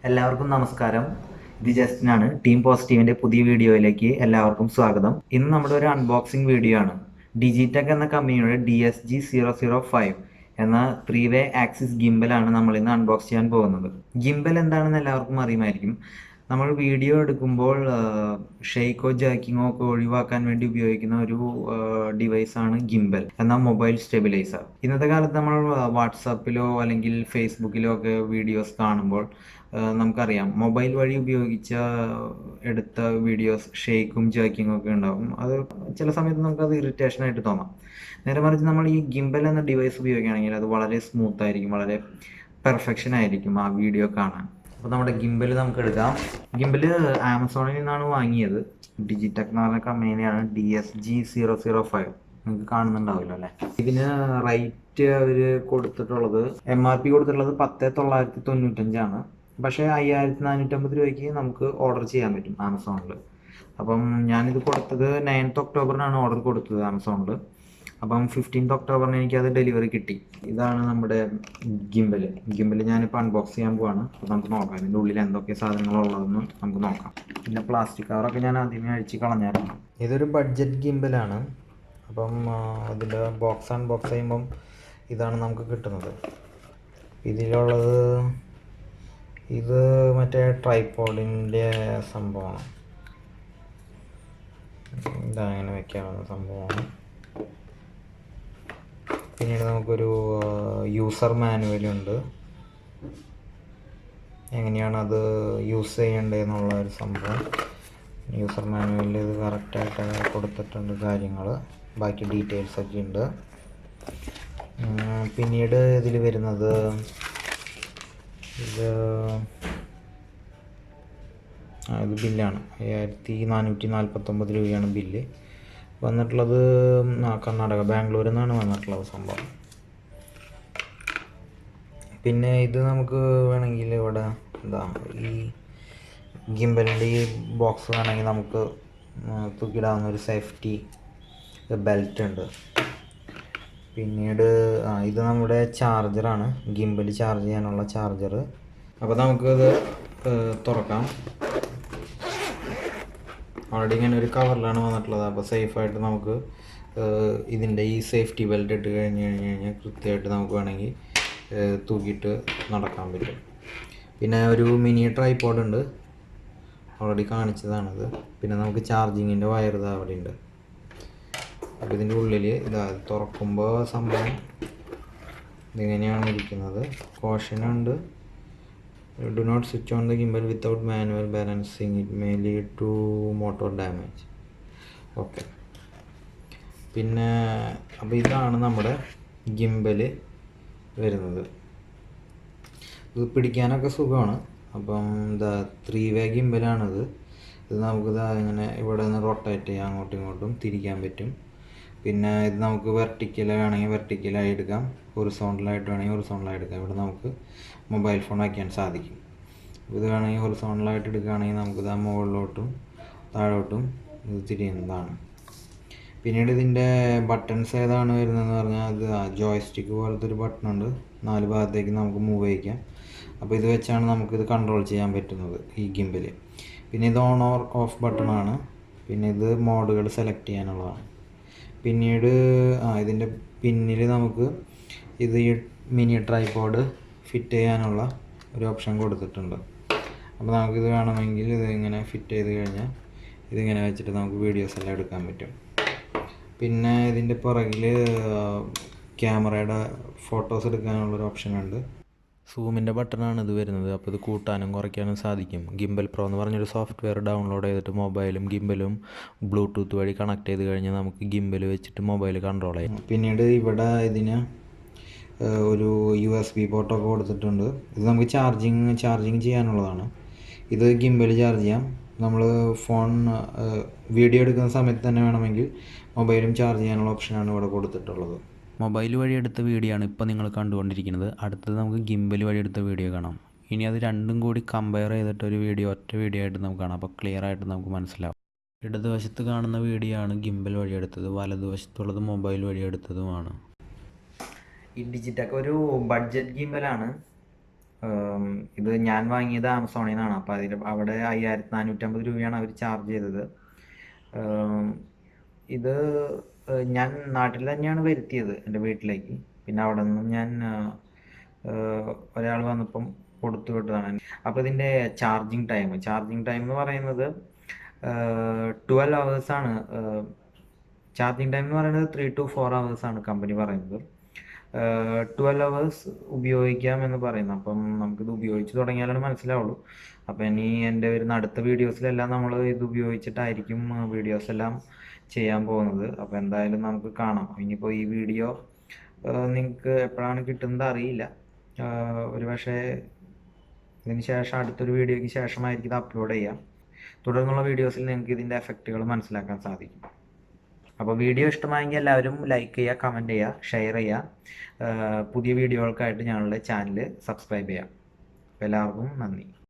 എല്ലാവർക്കും നമസ്കാരം. ഇത് ജസ്റ്റിനാണ്. ടീം പോസിറ്റീവിന്റെ പുതിയ വീഡിയോയിലേക്ക് എല്ലാവർക്കും സ്വാഗതം. ഇന്ന് നമ്മുടെ ഒരു അൺബോക്സിംഗ് വീഡിയോ ആണ്. ഡിജിടെക് എന്ന കമ്പനിയുടെ DSG005 എന്ന 3-വേ ആക്സിസ് ഗിംബലാണ് നമ്മൾ ഇന്ന് അൺബോക്സ് ചെയ്യാൻ പോകുന്നത്. ഗിംബൽ എന്താണെന്ന് എല്ലാവർക്കും അറിയുമായിരിക്കും. നമ്മൾ വീഡിയോ എടുക്കുമ്പോൾ ഷെയ്ക്കോ ജാക്കിങ്ങോ ഒക്കെ ഒഴിവാക്കാൻ വേണ്ടി ഉപയോഗിക്കുന്ന ഒരു ഡിവൈസാണ് ഗിംബൽ എന്ന മൊബൈൽ സ്റ്റെബിലൈസർ. ഇന്നത്തെ കാലത്ത് നമ്മൾ വാട്സാപ്പിലോ അല്ലെങ്കിൽ ഫേസ്ബുക്കിലോ ഒക്കെ വീഡിയോസ് കാണുമ്പോൾ നമുക്കറിയാം, മൊബൈൽ വഴി എടുത്ത വീഡിയോസ് ഷെയ്ക്കും ജാക്കിങ്ങും ഒക്കെ ഉണ്ടാകും. അത് ചില സമയത്ത് നമുക്കത് ഇറിറ്റേഷൻ ആയിട്ട് തോന്നാം. നേരെ മറിച്ച് നമ്മൾ ഈ ഗിംബൽ എന്ന ഡിവൈസ് ഉപയോഗിക്കുകയാണെങ്കിൽ അത് വളരെ സ്മൂത്ത് ആയിരിക്കും, വളരെ പെർഫെക്ഷൻ ആയിരിക്കും ആ വീഡിയോ കാണാൻ. അപ്പോൾ നമ്മുടെ ഗിംബൽ നമുക്ക് എടുക്കാം. ഗിംബൽ ആമസോണിൽ നിന്നാണ് വാങ്ങിയത്. ഡിജിടെക് എന്ന് പറഞ്ഞ കമ്പനിയാണ്. DSG005 നിങ്ങൾക്ക് കാണുന്നുണ്ടാവില്ല അല്ലേ? ഇതിന് റേറ്റ് അവർ കൊടുത്തിട്ടുള്ളത് MRP കൊടുത്തിട്ടുള്ളത് 10,995 പക്ഷേ 5,450 രൂപയ്ക്ക് നമുക്ക് ഓർഡർ ചെയ്യാൻ പറ്റും ആമസോണിൽ. അപ്പം ഞാനിത് കൊടുത്തത് 9th ഒക്ടോബറിനാണ് ഓർഡർ കൊടുത്തത് ആമസോണിൽ. അപ്പം 15th ഒക്ടോബറിന് എനിക്കത് ഡെലിവറി കിട്ടി. ഇതാണ് നമ്മുടെ ഗിംബൽ ഞാനിപ്പോൾ അൺബോക്സ് ചെയ്യാൻ പോവാണ്. അപ്പോൾ നമുക്ക് നോക്കാം ഇതിൻ്റെ ഉള്ളിൽ എന്തൊക്കെ സാധനങ്ങളുള്ളതെന്ന് നമുക്ക് നോക്കാം. പിന്നെ പ്ലാസ്റ്റിക് കവറൊക്കെ ഞാൻ ആദ്യമേ അഴിച്ച് കളഞ്ഞായിരുന്നു. ഇതൊരു ബഡ്ജറ്റ് ഗിംബലാണ്. അപ്പം അതിൻ്റെ ബോക്സ് അൺബോക്സ് ചെയ്യുമ്പം ഇതാണ് നമുക്ക് കിട്ടുന്നത്. ഇതിലുള്ളത് ഇത് മറ്റേ ട്രൈപോഡിൻ്റെ സംഭവമാണ്. ഇതങ്ങനെ വെക്കാവുന്ന സംഭവമാണ്. പിന്നീട് നമുക്കൊരു യൂസർ മാനുവലുണ്ട്, എങ്ങനെയാണ് അത് യൂസ് ചെയ്യേണ്ടതെന്നുള്ള ഒരു സംഭവം. യൂസർ മാനുവലിൽ ഇത് കറക്റ്റായിട്ട് കൊടുത്തിട്ടുണ്ട് കാര്യങ്ങൾ, ബാക്കി ഡീറ്റെയിൽസ് ഒക്കെ ഉണ്ട്. പിന്നീട് ഇതിൽ വരുന്നത് ഇത് ബില്ലാണ്. 5,449 രൂപയാണ് ബില്ല് വന്നിട്ടുള്ളത്. കർണാടക ബാംഗ്ലൂരിൽ നിന്നാണ് വന്നിട്ടുള്ളത് സംഭവം. പിന്നെ ഇത് നമുക്ക് വേണമെങ്കിൽ ഇവിടെ ഈ ഗിംബലിൻ്റെ ഈ ബോക്സ് വേണമെങ്കിൽ നമുക്ക് തൂക്കിയിടാവുന്ന ഒരു സേഫ്റ്റി ബെൽറ്റ് ഉണ്ട്. പിന്നീട് ഇത് നമ്മുടെ ചാർജറാണ്, ഗിംബൽ ചാർജ് ചെയ്യാനുള്ള ചാർജർ. അപ്പോൾ നമുക്കിത് തുറക്കാം. ഓൾറെഡി ഇങ്ങനെ ഒരു കവറിലാണ് വന്നിട്ടുള്ളത്. അപ്പോൾ സേഫായിട്ട് നമുക്ക് ഇതിൻ്റെ ഈ സേഫ്റ്റി ബെൽറ്റ് ഇട്ട് കഴിഞ്ഞാൽ കൃത്യമായിട്ട് നമുക്ക് വേണമെങ്കിൽ തൂക്കിയിട്ട് നടക്കാൻ പറ്റും. പിന്നെ ഒരു മിനി ട്രൈപോഡ് ഉണ്ട്, ഓൾറെഡി കാണിച്ചതാണിത്. പിന്നെ നമുക്ക് ചാർജിങ്ങിൻ്റെ വയർ അവിടെ ഉണ്ട്. അപ്പോൾ ഇതിൻ്റെ ഉള്ളിൽ തുറക്കുമ്പോൾ സംഭവം ഇതിങ്ങനെയാണ് ഇരിക്കുന്നത്. കോഷനുണ്ട്. Do not switch on the gimbal without manual balancing, it may lead to motor damage. Okay. പിന്നെ അപ്പോൾ ഇതാണ് നമ്മുടെ ഗിംബൽ വരുന്നത്. ഇത് പിടിക്കാനൊക്കെ സുഖമാണ്. അപ്പം 3-വേ ഗിംബലാണിത്. ഇത് നമുക്കിത് ഇങ്ങനെ ഇവിടെ നിന്ന് റൊട്ടേറ്റ് ചെയ്യാം, അങ്ങോട്ടും ഇങ്ങോട്ടും തിരിക്കാൻ പറ്റും. പിന്നെ ഇത് നമുക്ക് വെർട്ടിക്കലാണെങ്കിൽ വെർട്ടിക്കലായി എടുക്കാം, ഹൊറിസോണ്ടലായിട്ട് വേണമെങ്കിൽ ഹൊറിസോണ്ടലായി എടുക്കാം. ഇവിടെ നമുക്ക് മൊബൈൽ ഫോൺ വയ്ക്കാൻ സാധിക്കും. ഇത് വേണമെങ്കിൽ ഹൊറിസോണ്ടലായിട്ട് എടുക്കുകയാണെങ്കിൽ നമുക്കിത് മുകളിലോട്ടും താഴോട്ടും ഇത് തിരിയുന്നതാണ്. പിന്നീട് ഇതിൻ്റെ ബട്ടൺസ് ഏതാണ് വരുന്നതെന്ന് പറഞ്ഞാൽ അത് ജോയ്സ്റ്റിക്ക് പോലത്തെ ഒരു ബട്ടണുണ്ട്, 4 ഭാഗത്തേക്ക് നമുക്ക് മൂവ് ചെയ്യിക്കാം. അപ്പോൾ ഇത് വെച്ചാണ് നമുക്കിത് കൺട്രോൾ ചെയ്യാൻ പറ്റുന്നത് ഈ ഗിംബൽ. പിന്നെ ഇത് ഓൺ ഓർ ഓഫ് ബട്ടണാണ്. പിന്നെ ഇത് മോഡുകൾ സെലക്ട് ചെയ്യാനുള്ളതാണ്. പിന്നീട് ഇതിൻ്റെ പിന്നിൽ നമുക്ക് ഇത് ഈ മിനി ട്രൈപോഡ് ഫിറ്റ് ചെയ്യാനുള്ള ഒരു ഓപ്ഷൻ കൊടുത്തിട്ടുണ്ട്. അപ്പോൾ നമുക്കിത് വേണമെങ്കിൽ ഇത് ഇങ്ങനെ ഫിറ്റ് ചെയ്ത് കഴിഞ്ഞാൽ ഇതിങ്ങനെ വെച്ചിട്ട് നമുക്ക് വീഡിയോസ് എല്ലാം എടുക്കാൻ പറ്റും. പിന്നെ ഇതിൻ്റെ പുറകിൽ ക്യാമറയുടെ ഫോട്ടോസ് എടുക്കാനുള്ളൊരു ഓപ്ഷൻ ഉണ്ട്. സൂമിൻ്റെ ബട്ടണാണ് ഇത് വരുന്നത്. അപ്പോൾ ഇത് കൂട്ടാനും കുറയ്ക്കാനും സാധിക്കും. ഗിംബൽ പ്രോ എന്ന് പറഞ്ഞൊരു സോഫ്റ്റ്വെയർ ഡൗൺലോഡ് ചെയ്തിട്ട് മൊബൈലും ഗിംബലും ബ്ലൂടൂത്ത് വഴി കണക്ട് ചെയ്ത് കഴിഞ്ഞാൽ നമുക്ക് ഗിംബൽ വെച്ചിട്ട് മൊബൈൽ കൺട്രോൾ ചെയ്യാം. പിന്നീട് ഇവിടെ ഇതിന് ഒരു USB പോർട്ടൊക്കെ കൊടുത്തിട്ടുണ്ട്. ഇത് നമുക്ക് ചാർജിങ് ചെയ്യാനുള്ളതാണ്. ഇത് ഗിംബൽ ചാർജ് ചെയ്യാം. നമ്മൾ ഫോൺ വീഡിയോ എടുക്കുന്ന സമയത്ത് തന്നെ വേണമെങ്കിൽ മൊബൈലും ചാർജ് ചെയ്യാനുള്ള ഓപ്ഷനാണ് ഇവിടെ കൊടുത്തിട്ടുള്ളത്. മൊബൈൽ വഴി എടുത്ത വീഡിയോ ആണ് ഇപ്പോൾ നിങ്ങൾ കണ്ടുകൊണ്ടിരിക്കുന്നത്. അടുത്തത് നമുക്ക് ഗിംബൽ വഴി എടുത്ത വീഡിയോ കാണാം. ഇനി അത് രണ്ടും കൂടി കമ്പയർ ചെയ്തിട്ട് ഒരു ഒറ്റ വീഡിയോ ആയിട്ട് നമുക്ക് കാണാം. അപ്പോൾ ക്ലിയർ ആയിട്ട് നമുക്ക് മനസ്സിലാവും. ഇടതുവശത്ത് കാണുന്ന വീഡിയോ ആണ് ഗിംബൽ വഴി എടുത്തത്, വലതുവശത്തുള്ളത് മൊബൈൽ വഴി എടുത്തതുമാണ്. ഈ ഡിജിടെക് ഒരു ബഡ്ജറ്റ് ഗിംബലാണ്. ഇത് ഞാൻ വാങ്ങിയത് ആമസോണിൽ നിന്നാണ്. അപ്പോൾ അവിടെ 5450 രൂപയാണ് അവർ ചാർജ് ചെയ്തത്. ഇത് ഞാൻ നാട്ടിൽ തന്നെയാണ് വരുത്തിയത് എൻ്റെ വീട്ടിലേക്ക്. പിന്നെ അവിടെ നിന്നും ഞാൻ ഒരാൾ വന്നപ്പം കൊടുത്തു വിട്ടതാണ്. അപ്പോൾ ഇതിൻ്റെ ചാർജിങ് ടൈം എന്ന് പറയുന്നത് 12 ഹവേഴ്സാണ്. ചാർജിങ് ടൈം എന്ന് പറയുന്നത് 3 to 4 ഹവേഴ്സാണ് കമ്പനി പറയുന്നത്. 12 ഹവേഴ്സ് ഉപയോഗിക്കാം എന്ന് പറയുന്നു. അപ്പം നമുക്കിത് ഉപയോഗിച്ച് തുടങ്ങിയാലാണ് മനസ്സിലാവുള്ളൂ. അപ്പം ഇനി എൻ്റെ വരുന്ന അടുത്ത വീഡിയോസിലെല്ലാം നമ്മൾ ഇത് ഉപയോഗിച്ചിട്ടായിരിക്കും വീഡിയോസ് എല്ലാം ചെയ്യാൻ പോകുന്നത്. അപ്പോൾ എന്തായാലും നമുക്ക് കാണാം. ഇനിയിപ്പോൾ ഈ വീഡിയോ നിങ്ങൾക്ക് എപ്പോഴാണ് കിട്ടുന്നത് അറിയില്ല. ഒരു പക്ഷേ ഇതിന് ശേഷം അടുത്തൊരു വീഡിയോയ്ക്ക് ശേഷമായിരിക്കും ഇത് അപ്ലോഡ് ചെയ്യാം. തുടർന്നുള്ള വീഡിയോസിൽ നിങ്ങൾക്ക് ഇതിൻ്റെ എഫക്റ്റുകൾ മനസ്സിലാക്കാൻ സാധിക്കും. അപ്പോൾ വീഡിയോ ഇഷ്ടമായെങ്കിൽ എല്ലാവരും ലൈക്ക് ചെയ്യുക, കമൻറ്റ് ചെയ്യുക, ഷെയർ ചെയ്യുക. പുതിയ വീഡിയോകൾക്കായിട്ട് ഞങ്ങളുടെ ചാനൽ സബ്സ്ക്രൈബ് ചെയ്യാം. അപ്പോൾ എല്ലാവർക്കും നന്ദി.